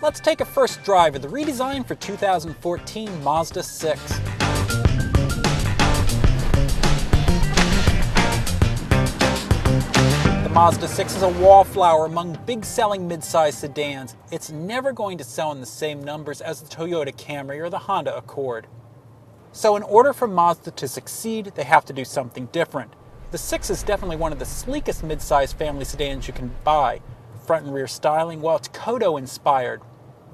let's take a first drive of the redesign for 2014 Mazda 6. The Mazda 6 is a wallflower among big-selling mid-size sedans. It's never going to sell in the same numbers as the Toyota Camry or the Honda Accord. So in order for Mazda to succeed, they have to do something different. The 6 is definitely one of the sleekest mid-size family sedans you can buy. Front and rear styling, well, it's Kodo inspired.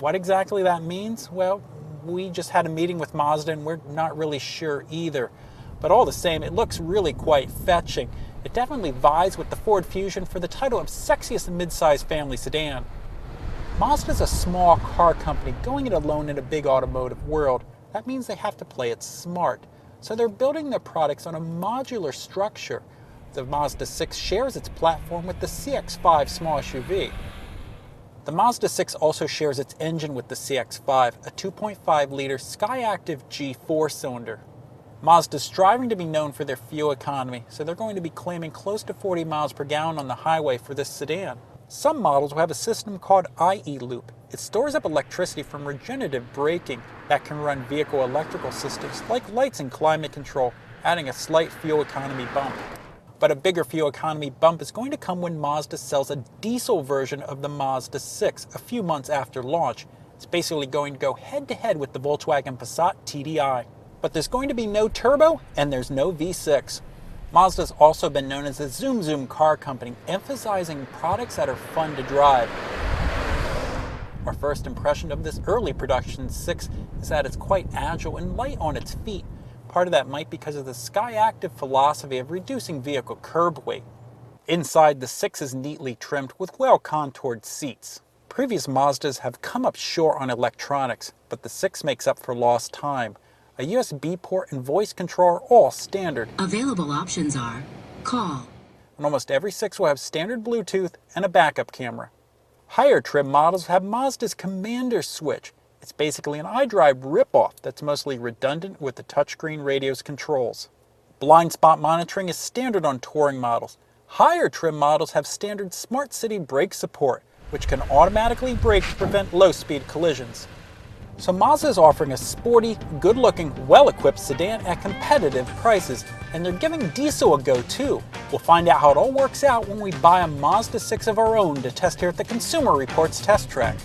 What exactly that means? Well, we just had a meeting with Mazda and we're not really sure either. But all the same, it looks really quite fetching. It definitely vies with the Ford Fusion for the title of sexiest mid-size family sedan. Mazda is a small car company going it alone in a big automotive world. That means they have to play it smart. So they're building their products on a modular structure. The Mazda 6 shares its platform with the CX-5 small SUV. The Mazda 6 also shares its engine with the CX-5, a 2.5-liter Skyactiv G4 cylinder. Mazda's striving to be known for their fuel economy, so they're going to be claiming close to 40 miles per gallon on the highway for this sedan. Some models will have a system called IE Loop. It stores up electricity from regenerative braking that can run vehicle electrical systems like lights and climate control, adding a slight fuel economy bump. But a bigger fuel economy bump is going to come when Mazda sells a diesel version of the Mazda 6 a few months after launch. It's basically going to go head-to-head with the Volkswagen Passat TDI. But there's going to be no turbo and there's no V6. Mazda's also been known as a Zoom Zoom car company, emphasizing products that are fun to drive. Our first impression of this early production 6 is that it's quite agile and light on its feet. Part of that might be because of the Skyactiv philosophy of reducing vehicle curb weight. Inside, the 6 is neatly trimmed with well-contoured seats. Previous Mazdas have come up short on electronics, but the 6 makes up for lost time. A USB port and voice control are all standard. Available options are call. And almost every 6 will have standard Bluetooth and a backup camera. Higher trim models have Mazda's Commander switch. It's basically an iDrive ripoff that's mostly redundant with the touchscreen radio's controls. Blind spot monitoring is standard on touring models. Higher trim models have standard Smart City brake support, which can automatically brake to prevent low-speed collisions. So Mazda is offering a sporty, good-looking, well-equipped sedan at competitive prices, and they're giving diesel a go too. We'll find out how it all works out when we buy a Mazda 6 of our own to test here at the Consumer Reports Test Track.